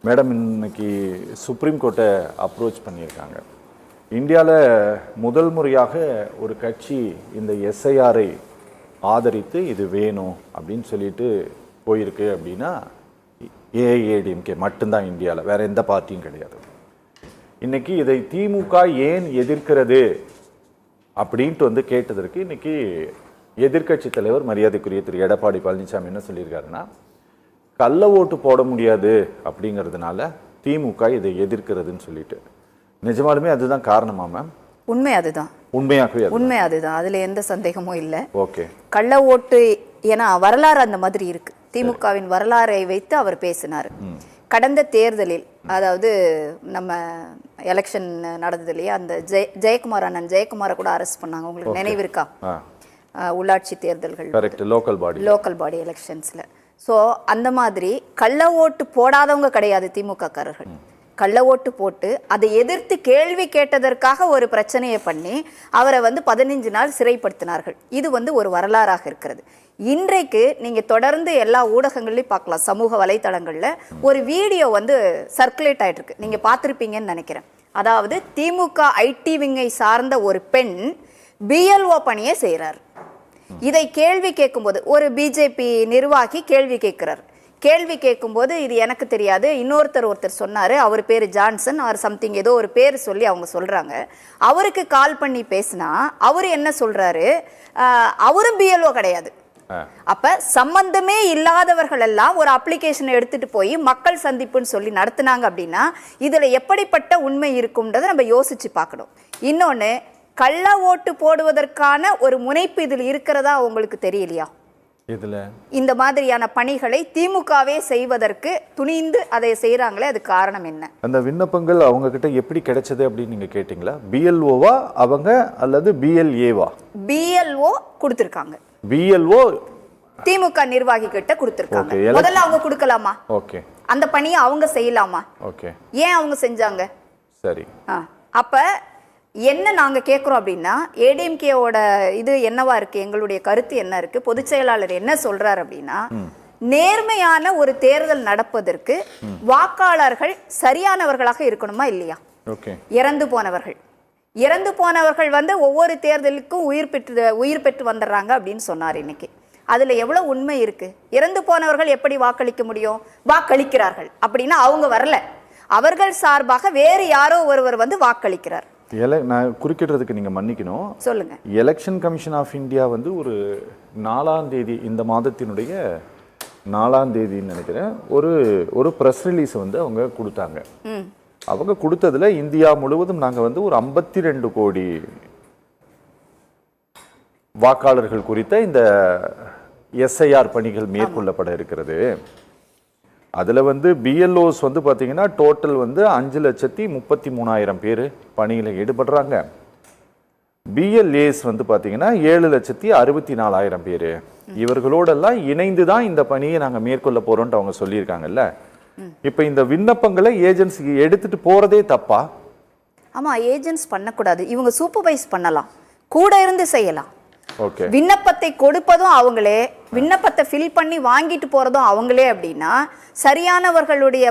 Madam இன்னைக்கு supreme கோர்ட்டை approach பண்ணியிருக்காங்க. இந்தியாவில் முதல் முறையாக ஒரு கட்சி இந்த எஸ்ஐஆரை ஆதரித்து இது வேணும் அப்படின்னு சொல்லிட்டு போயிருக்கு அப்படின்னா ஏஐஏடிஎம்கே மட்டும்தான் இந்தியாவில், வேற எந்த பார்ட்டியும் கிடையாது. இன்னைக்கு இதை திமுக ஏன் எதிர்க்கிறது அப்படின்ட்டு வந்து கேட்டதற்கு இன்னைக்கு எதிர்கட்சி தலைவர் மரியாதைக்குரிய திரு எடப்பாடி பழனிசாமி என்ன சொல்லியிருக்காருன்னா, கள்ள ஓட்டு போட முடியாது அப்படிங்கிறதுனால திமுக இதை எதிர்க்கிறதுன்னு சொல்லிட்டு. நிஜமாலுமே அதுதான் காரணமா மேம்? உண்மை அதுதான், உண்மையாகவே உண்மை அதுதான், அதுல எந்த சந்தேகமும் இல்லை. ஓகே, கள்ள ஓட்டு ஏன்னா வரலாறு அந்த மாதிரி இருக்கு. திமுகவின் வரலாறை வைத்து அவர் பேசினார். கடந்த தேர்தலில், அதாவது நம்ம எலெக்ஷன் நடந்தது இல்லையா, அந்த ஜெயக்குமார் அண்ணன் ஜெயக்குமாரை கூட அரெஸ்ட் பண்ணாங்க, உங்களுக்கு நினைவு இருக்கா? உள்ளாட்சி தேர்தல்கள், லோக்கல் பாடி எலெக்ஷன்ஸ்ல. ஸோ அந்த மாதிரி கள்ள ஓட்டு போடாதவங்க கிடையாது திமுக காரர்கள். கள்ள ஓட்டு போட்டு அதை எதிர்த்து கேள்வி கேட்டதற்காக ஒரு பிரச்சனையை பண்ணி அவரை வந்து 15 நாள் சிறைப்படுத்தினார்கள். இது வந்து ஒரு வரலாறாக இருக்கிறது. இன்றைக்கு நீங்க தொடர்ந்து எல்லா ஊடகங்கள்லையும் பார்க்கலாம், சமூக வலைத்தளங்கள்ல ஒரு வீடியோ வந்து சர்க்குலேட் ஆயிட்டு இருக்கு, நீங்க பார்த்துருப்பீங்கன்னு நினைக்கிறேன். அதாவது திமுக ஐடி விங்கை சார்ந்த ஒரு பெண் பிஎல்ஓ பணியை செய்கிறார். இதை கேள்வி கேட்கும்போது ஒரு பிஜேபி நிர்வாகி கேள்வி கேட்கிறார். கேள்வி கேட்கும்போது இது எனக்கு தெரியாது, ஒருத்தர் சொன்னார், அவர் பேர் ஜான்சன் ஆர் சம்திங், ஏதோ ஒரு பேர் சொல்லி அவங்க சொல்கிறாங்க. அவருக்கு கால் பண்ணி பேசினா அவர் என்ன சொல்கிறாரு, அவரும் பிஎல்ஓ கிடையாது. அப்ப சம்பந்தமே இல்லாதவர்கள் எல்லாம் ஒரு அப்ளிகேஷனை எடுத்துட்டு போய் மக்கள் சந்திப்புன்னு சொல்லி நடத்தினாங்க அப்படின்னா இதுல எப்படிப்பட்ட உண்மை இருக்கும்ன்றதை நம்ம யோசிச்சு பார்க்கணும். இன்னொன்னு, கள்ள ஓட்டு போடுவதற்கான ஒரு முனைப்பு இதில் இருக்கிறதா உங்களுக்கு தெரியலையா? இதுல இந்த மாதிரியான பணிகளை திமுகவே செய்வதற்கு துணிந்து அதை செய்யறாங்களே, அது காரணம் என்ன? அந்த விண்ணப்பங்கள் அவங்க கிட்ட எப்படி கிடைச்சது அப்படின்னு நீங்க கேட்டீங்களா? பிஎல்ஓவா அவங்க அல்லது பிஎல்ஏவா? பிஎல்ஓ கொடுத்திருக்காங்க. பிஎல்ஓ திமுக நிர்வாகி கிட்ட கொடுத்திருக்காங்க. முதல்ல அவங்க கொடுக்கலாமா? ஓகே. அந்த பணியை அவங்க செய்யலாமா? ஓகே. ஏன் அவங்க செஞ்சாங்க? சரி. அப்ப என்ன நாங்க கேட்குறோம் அப்படின்னா, ஏடிஎம்கேவோட இது என்னவா இருக்கு, எங்களுடைய கருத்து என்ன இருக்கு, பொதுச் செயலாளர் என்ன சொல்றாரு அப்படின்னா, நேர்மையான ஒரு தேர்தல் நடப்பதற்கு வாக்காளர்கள் சரியானவர்களாக இருக்கணுமா இல்லையா? இறந்து போனவர்கள் வந்து ஒவ்வொரு தேர்தலுக்கும் உயிர் பெற்று வந்துடுறாங்க அப்படின்னு சொன்னார் இன்னைக்கு. அதுல எவ்வளவு உண்மை இருக்கு? இறந்து போனவர்கள் எப்படி வாக்களிக்க முடியும்? வாக்களிக்கிறார்கள் அப்படின்னா அவங்க வரல, அவர்கள் சார்பாக வேறு யாரோ ஒருவர் வந்து வாக்களிக்கிறார். நான் குறுக்கிடுறதுக்கு நீங்க மன்னிக்கணும், சொல்லுங்க. எலெக்ஷன் கமிஷன் ஆஃப் இந்தியா வந்து ஒரு 4ஆம் தேதி, இந்த மாதத்தினுடைய 4ஆம் தேதின்னு நினைக்கிறேன், ஒரு ப்ரெஸ் ரிலீஸ் வந்து அவங்க கொடுத்தாங்க. அவங்க கொடுத்ததுல இந்தியா முழுவதும் நாங்க வந்து ஒரு 52 கோடி வாக்காளர்கள் குறித்த இந்த எஸ்ஐஆர் பணிகள் மேற்கொள்ளப்பட இருக்கிறது. அதில் வந்து பிஎல்ஓஸ் வந்து பார்த்தீங்கன்னா டோட்டல் வந்து 5,33,000 பேர் பணியில் ஈடுபடுறாங்க. பிஎல்ஏஸ் வந்து பார்த்தீங்கன்னா 7,64,000 பேர். இவர்களோடெல்லாம் இணைந்து தான் இந்த பணியை நாங்கள் மேற்கொள்ள போகிறோன்ட்டு அவங்க சொல்லியிருக்காங்கல்ல. இப்போ இந்த விண்ணப்பங்களை ஏஜென்சிக்கு எடுத்துட்டு போகிறதே தப்பா? ஆமாம், ஏஜென்ட்ஸ் பண்ணக்கூடாது, இவங்க சூப்பர்வைஸ் பண்ணலாம், கூட இருந்து செய்யலாம். விண்ணப்பத்தை கொடுப்பதும் அவங்களே, விண்ணப்பத்தை ஃபில் பண்ணி வாங்கிட்டு போறதும் அவங்களே அப்படின்னா சரியானவர்களுடைய,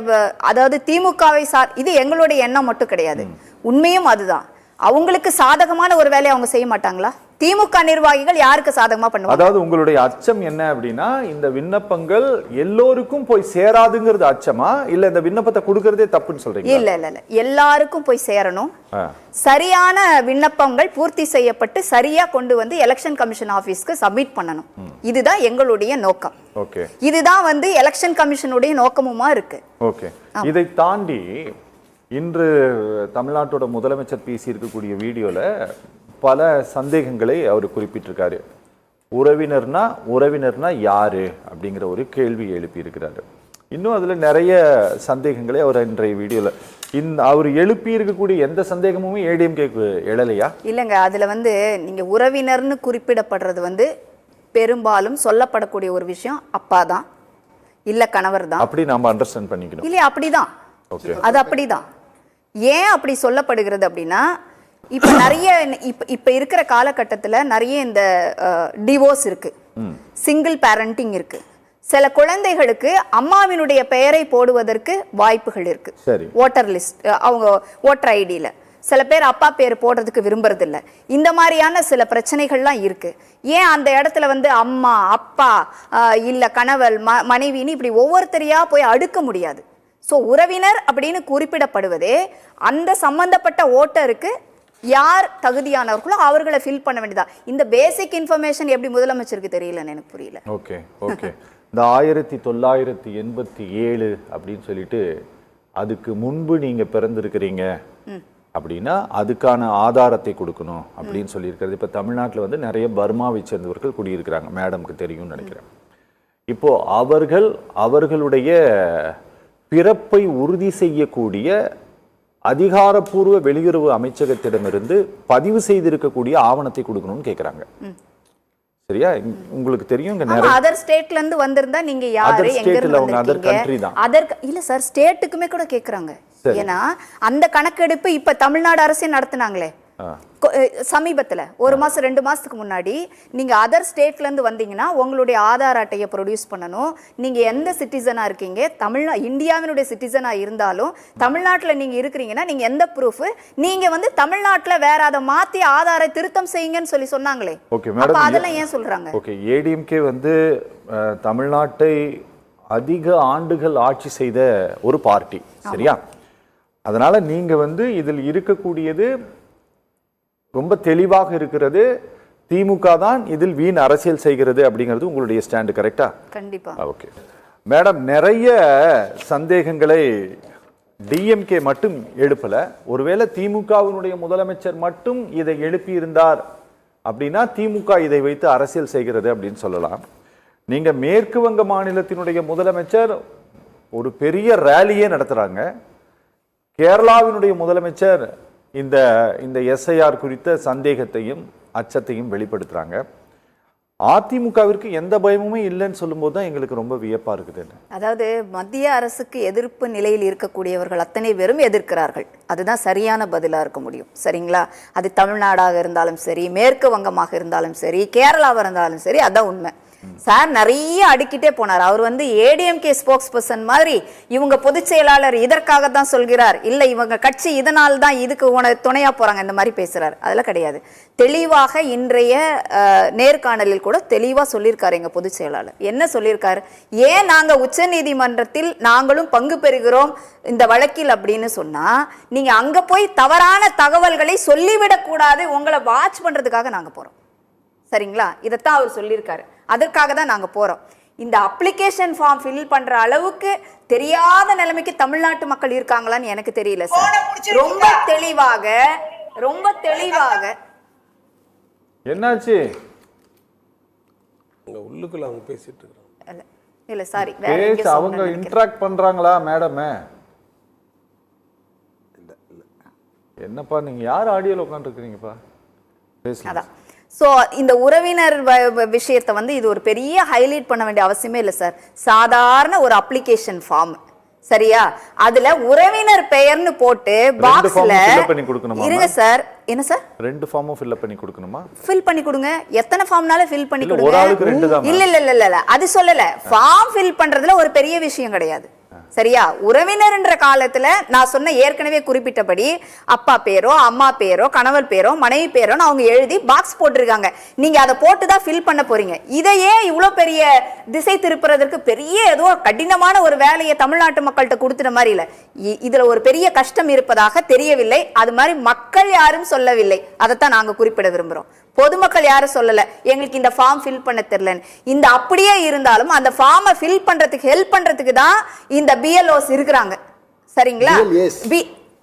அதாவது திமுகவை இது எங்களுடைய எண்ணம் மட்டும் கிடையாது, உண்மையும் அதுதான். அவங்களுக்கு சாதகமான ஒரு வேலையை அவங்க செய்ய மாட்டாங்களா? திமுக நிர்வாகிகள் யாருக்கு சாதகமா பண்ணுவாங்க? அதாவது உங்களுடைய அச்சம் என்ன அப்படின்னா, இந்த விண்ணப்பங்கள் எல்லோருக்கும் போய் சேராதுங்கிறது அச்சமா, இல்ல இந்த விண்ணப்பத்தை கொடுக்கறதே தப்புன்னு சொல்றீங்க? இல்ல இல்ல இல்ல, எல்லாருக்கும் போய் சேரணும். சரியான விண்ணப்பங்கள் பூர்த்தி செய்யப்பட்டு சரியா கொண்டு வந்து எலெக்ஷன் கமிஷன் ஆபீஸ்க்கு சப்மிட் பண்ணணும். இதுதான் எங்களுடைய நோக்கம். ஓகே. இதுதான் வந்து எலெக்ஷன் கமிஷனுடைய நோக்கமுமா இருக்கு. ஓகே. இதை தாண்டி இன்று தமிழ்நாட்டோட முதலமைச்சர் பேசி இருக்கக்கூடிய வீடியோல பல சந்தேகங்களை அவர் குறிப்பிட்டிருக்காரு. உறவினர்னா யாரு அப்படிங்கிற ஒரு கேள்வி எழுப்பி இருக்கிறாரு. இன்னும் அதுல நிறைய சந்தேகங்களை அவர் இன்றைய வீடியோல அவர் எழுப்பி இருக்கக்கூடிய எந்த சந்தேகமுமே ஏடிஎம்கேக்கு எழலையா? இல்லைங்க, அதுல வந்து நீங்க உறவினர்னு குறிப்பிடப்படுறது வந்து பெரும்பாலும் சொல்லப்படக்கூடிய ஒரு விஷயம் அப்பா தான், இல்ல கணவர் தான். அப்படி நாம அண்டர்ஸ்டாண்ட் பண்ணிக்கணும் இல்லையா? அப்படிதான், அது அப்படிதான். ஏன் அப்படி சொல்லப்படுகிறது அப்படின்னா, இப்ப நிறைய இப்ப இருக்கிற காலகட்டத்தில் நிறைய இந்த டிவோர்ஸ் இருக்கு, சிங்கிள் பேரண்டிங் இருக்கு. சில குழந்தைகளுக்கு அம்மாவினுடைய பெயரை போடுவதற்கு வாய்ப்புகள் இருக்கு. சரி. ஓட்டர் லிஸ்ட், அவங்க ஓட்டர் ஐடியில சில பேர் அப்பா பேர் போடுறதுக்கு விரும்புறது இல்லை. இந்த மாதிரியான சில பிரச்சனைகள்லாம் இருக்கு. ஏன் அந்த இடத்துல வந்து அம்மா, அப்பா, இல்ல கணவர், மனைவின்னு இப்படி ஒவ்வொருத்தரையா போய் அடுக்க முடியாது. ஸோ உறவினர் அப்படின்னு குறிப்பிடப்படுவதே அந்த சம்பந்தப்பட்ட ஓட்டருக்கு யார் தகுதியானவர்களோ அவர்களை ஃபில் பண்ண வேண்டியதா. இந்த பேசிக் இன்ஃபர்மேஷன் எப்படி முதலமைச்சருக்கு தெரியலன்னு எனக்கு புரியல. Okay okay. இந்த 1987 அப்படின்னு சொல்லிட்டு அதுக்கு முன்பு நீங்க பிறந்திருக்கிறீங்க அப்படின்னா அதுக்கான ஆதாரத்தை கொடுக்கணும் அப்படின்னு சொல்லியிருக்கிறது. இப்போ தமிழ்நாட்டில் வந்து நிறைய பர்மாவை சேர்ந்தவர்கள் குடியிருக்கிறாங்க, மேடம்க்கு தெரியும்னு நினைக்கிறேன். இப்போ அவர்களுடைய பிறப்பை உறுதி செய்யக்கூடிய அதிகாரப்பூர்வ வெளியுறவு அமைச்சகத்திடமிருந்து பதிவு செய்திருக்கக்கூடிய ஆவணத்தை கொடுக்கணும்னு கேட்குறாங்க. சரியா? உங்களுக்கு தெரியும் அதர் ஸ்டேட்ல இருந்து வந்திருந்தா நீங்க யாரு, எங்க இருந்து வந்திருக்கீங்க, அதர் இல்ல சார் ஸ்டேட்டுக்குமே கூட கேக்குறாங்க. ஏன்னா அந்த கணக்கெடுப்பு இப்ப தமிழ்நாடு அரசே நடத்துனாங்களே சமீபத்துல, ஒரு மாசம் 2 மாசத்துக்கு முன்னாடி. நீங்க அதர் ஸ்டேட்ல இருந்து வந்தீங்கன்னா உங்களுடைய ஆதார் அட்டையை ப்ரொடியூஸ் பண்ணணும். நீங்க எந்த சிட்டிசனா இருக்கீங்க, இந்தியாவினுடைய சிட்டிசனா இருந்தாலும் தமிழ்நாட்டுல நீங்க இருக்கிறீங்கன்னா நீங்க எந்த ப்ரூஃப், நீங்க வந்து தமிழ்நாட்டுல வேற அதை மாத்தி ஆதாரை திருத்தம் செய்யுங்கன்னு சொல்லி சொன்னாங்களே. அதெல்லாம் ஏன் சொல்றாங்க? ஓகே, ஏடிஎம்கே வந்து தமிழ்நாட்டை அதிக ஆண்டுகள் ஆட்சி செய்த ஒரு பார்ட்டி. சரியா? அதனால நீங்க வந்து இதில் இருக்கக்கூடியது ரொம்ப தெளிவாக இருக்கிறது. திமுக தான் இதில் வீண் அரசியல் செய்கிறது அப்படிங்கிறது உங்களுடைய ஸ்டாண்டு. கரெக்டா? கண்டிப்பா. ஓகே மேடம், நிறைய சந்தேகங்களை டிஎம்கே மட்டும் எழுப்பல. ஒருவேளை திமுகவினுடைய முதலமைச்சர் மட்டும் இதை எழுப்பி இருந்தார் அப்படின்னா திமுக இதை வைத்து அரசியல் செய்கிறது அப்படின்னு சொல்லலாம். நீங்க மேற்கு வங்க மாநிலத்தினுடைய முதலமைச்சர் ஒரு பெரிய ரேலியே நடத்துறாங்க. கேரளாவினுடைய முதலமைச்சர் இந்த எஸ்ஐஆர் குறித்த சந்தேகத்தையும் அச்சத்தையும் வெளிப்படுத்துறாங்க. அதிமுகவிற்கு எந்த பயமுமே இல்லைன்னு சொல்லும்போது தான் எங்களுக்கு ரொம்ப வியப்பா இருக்குது. அதாவது மத்திய அரசுக்கு எதிர்ப்பு நிலையில் இருக்கக்கூடியவர்கள் அத்தனை பேரும் எதிர்க்கிறார்கள். அதுதான் சரியான பதிலாக இருக்க முடியும். சரிங்களா? அது தமிழ்நாடாக இருந்தாலும் சரி, மேற்கு வங்கமாக இருந்தாலும் சரி, கேரளாவாக இருந்தாலும் சரி, அதான் உண்மை. சார் நிறைய அடுக்கிட்டே போனார். அவர் வந்து ஏடிஎம்கே ஸ்போக்ஸ் பர்சன் மாதிரி இவங்க பொதுச் செயலாளர் இதற்காக தான் சொல்கிறார், இல்லை இவங்க கட்சி இதனால் தான் இதுக்கு துணையா போறாங்க, இந்த மாதிரி பேசுறாரு. அதெல்லாம் கிடையாது. தெளிவாக இன்றைய நேர்காணலில் கூட தெளிவா சொல்லியிருக்காரு எங்க பொதுச் செயலாளர். என்ன சொல்லியிருக்காரு? ஏன் நாங்க உச்ச நீதிமன்றத்தில் நாங்களும் பங்கு பெறுகிறோம் இந்த வழக்கில் அப்படின்னு சொன்னா, நீங்க அங்க போய் தவறான தகவல்களை சொல்லிவிடக் கூடாது, உங்களை வாட்ச் பண்றதுக்காக நாங்க போறோம். சரிங்களா? இதைத்தான் அவர் சொல்லியிருக்காரு. அதற்காக தான் நாங்க போறோம். இந்த அப்ளிகேஷன் ஃபார்ம் ஃபில் பண்ற அளவுக்கு தெரியாத நிலைமைக்கு தமிழ்நாட்டு மக்கள் இருக்காங்களான்னு எனக்கு தெரியல சார். ரொம்ப தெளிவாக என்னாச்சு உள்ளுக்குள்ள அவங்க பேசிட்டு இருக்காங்க. இல்ல சாரி, அவங்க இன்டராக்ட் பண்றாங்களா மேடம்? என்னப்பா நீங்க யார் ஆடியோல உட்காந்துருக்கீங்கப்பா? பேசுங்க. ஸோ இந்த உறவினர் விஷயத்தை வந்து இது ஒரு பெரிய ஹைலைட் பண்ண வேண்டிய அவசியமே இல்லை சார். சாதாரண ஒரு அப்ளிகேஷன் ஃபார்ம். சரியா? அதுல உறவினர் பெயர்னு போட்டு பாக்ஸ்ல இருங்க சார். என்ன சார்? 2 ஃபார்மும் ஃபில் பண்ணி கொடுக்கணுமா? ஃபில் பண்ணி கொடுங்க. எத்தனை ஃபார்ம்னாலும் ஃபில் பண்ணி கொடுங்க. ஒரு ஆளுக்கு 2 தான். இல்ல அது சொல்லல. ஃபார்ம் ஃபில் பண்றதுல ஒரு பெரிய விஷயம் கிடையாது. சரியா? உறவினர்ன்ற காலத்துல நான் சொன்ன ஏற்கனவே குறிப்பிட்டபடி அப்பா பேரோ, அம்மா பேரோ, கணவர் பேரோ, மனைவி பேரோ அவங்க எழுதி பாக்ஸ் போட்டிருக்காங்க. நீங்க அதை போட்டுதான் ஃபில் பண்ண போறீங்க. இதையே இவ்வளவு பெரிய திசை திருப்புறதற்கு பெரிய ஏதோ கடினமான ஒரு வேலையை தமிழ்நாட்டு மக்கள்கிட்ட கொடுத்துட்ட மாதிரி இல்ல. இதுல ஒரு பெரிய கஷ்டம் இருப்பதாக தெரியவில்லை. அது மாதிரி மக்கள் யாரும் சொல்லவில்லை. அதைத்தான் நாங்க குறிப்பிட விரும்புறோம். பொதுமக்கள் யாரும் சொல்லல எங்களுக்கு இந்த ஃபார்ம் ஃபில் பண்ண தெரியலன்னு. இந்த அப்படியே இருந்தாலும் அந்த ஃபார்மை ஃபில் பண்றதுக்கு ஹெல்ப் பண்றதுக்கு தான் இந்த பிஎல்ஓஸ் இருக்கிறாங்க. சரிங்களா?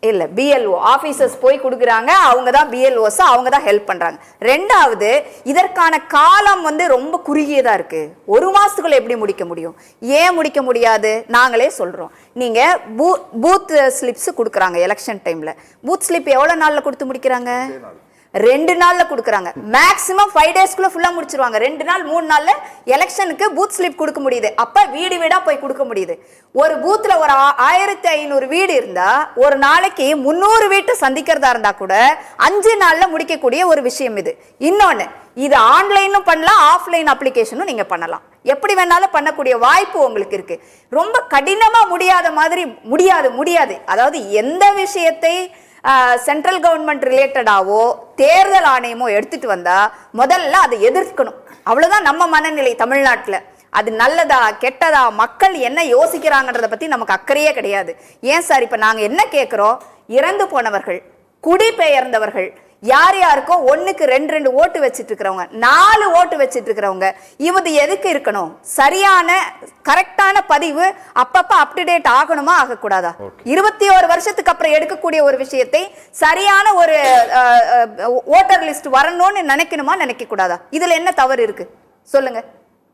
இல்ல பிஎல்ஓ ஆபீசர்ஸ் போய் கொடுக்குறாங்க. அவங்க தான் பிஎல்ஓஸ், அவங்க தான் ஹெல்ப் பண்றாங்க. ரெண்டாவது, இதற்கான காலம் வந்து ரொம்ப குறுகியதா இருக்கு. 1 மாசத்துக்குள்ள எப்படி முடிக்க முடியும்? ஏன் முடிக்க முடியாது? நாங்களே சொல்றோம். நீங்க பூத் ஸ்லிப்ஸ் கொடுக்குறாங்க எலெக்ஷன் டைம்ல. பூத் ஸ்லிப் எவ்வளவு நாள்ல கொடுத்து முடிக்கிறாங்க? 2 நாள்ல கொடுக்குறாங்க. மேக்ஸிமம் 5 டேஸ்க்குள்ள ஃபுல்லா முடிச்சிருவாங்க. 2 நாள் 3 நாள்ல எலெக்ஷனுக்கு பூத் ஸ்லிப் கொடுக்க முடியுது. அப்ப வீடு வீடா போய் கொடுக்க முடியுது. ஒரு பூத்ல ஒரு 1500 வீடு இருந்தா ஒரு நாளைக்கு 300 வீட்டை சந்திக்கிறதா இருந்தா கூட 5 நாள்ல முடிக்கக்கூடிய ஒரு விஷயம் இது. இன்னொன்னு, இது ஆன்லைனும் பண்ணலாம், ஆஃப்லைன் அப்ளிகேஷனும் நீங்க பண்ணலாம். எப்படி வேணாலும் பண்ணக்கூடிய வாய்ப்பு உங்களுக்கு இருக்கு. ரொம்ப கடினமா முடியாத மாதிரி முடியாது. அதாவது எந்த விஷயத்தை சென்ட்ரல் கவர்மெண்ட் ரிலேட்டடாவோ தேர்தல் ஆணையமோ எடுத்துட்டு வந்தா முதல்ல அதை எதிர்க்கணும். அவ்வளவுதான் நம்ம மனநிலை தமிழ்நாட்டுல. அது நல்லதா கெட்டதா, மக்கள் என்ன யோசிக்கிறாங்கன்றத பத்தி நமக்கு அக்கறையே கிடையாது. ஏன் சார் இப்ப நாங்க என்ன கேட்கிறோம், இறந்து போனவர்கள், குடிபெயர்ந்தவர்கள், யார் யாருக்கோ 1க்கு 2 ஓட்டு வச்சிட்டு இருக்கிறவங்க, 4 ஓட்டு வச்சிட்டு இருக்கிறவங்க, இது எதுக்கு இருக்கணும்? சரியான கரெக்டான பதிவு அப்பப்ப அப்டேட் ஆகணுமா ஆகக்கூடாதா? 21 வருஷத்துக்கு அப்புறம் எடுக்கக்கூடிய ஒரு விஷயத்தை சரியான ஒரு ஓட்டர் லிஸ்ட் வரணும்னு நினைக்கணுமா நினைக்க கூடாதா? இதுல என்ன தவறு இருக்கு சொல்லுங்க.